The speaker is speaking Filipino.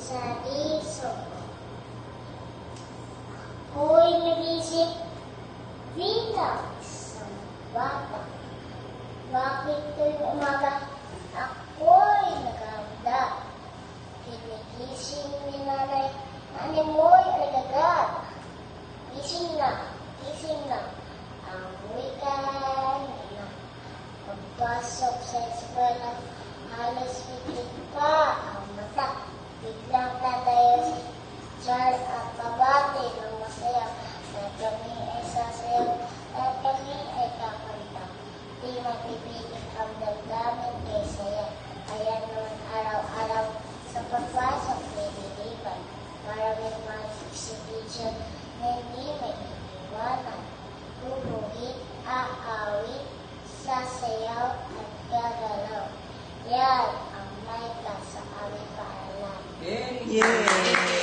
sa liso ko. Ako'y nag-isip bilang isang bata. Bakit tuwing umaga ako'y nagahanda? Kinigising ni nanay, nanay mo'y alagad. Gising na, gising na. Ang weekend na. Pagpasok sa eskwela, halos pikit pa ang mata. Biglang tatayo si Charles at babati ng masaya. At kami ay sasayaw at kami ay kakanta. Di mapipigil ang damdamin kay saya. Kaya naman araw-araw sa pagpasok may lilipan. Maraming masik si teacher na hindi may iiwanan. Guguhit, aawit, sasayaw at gagalaw. Yan ang Micah sa aming paaralan. Yay!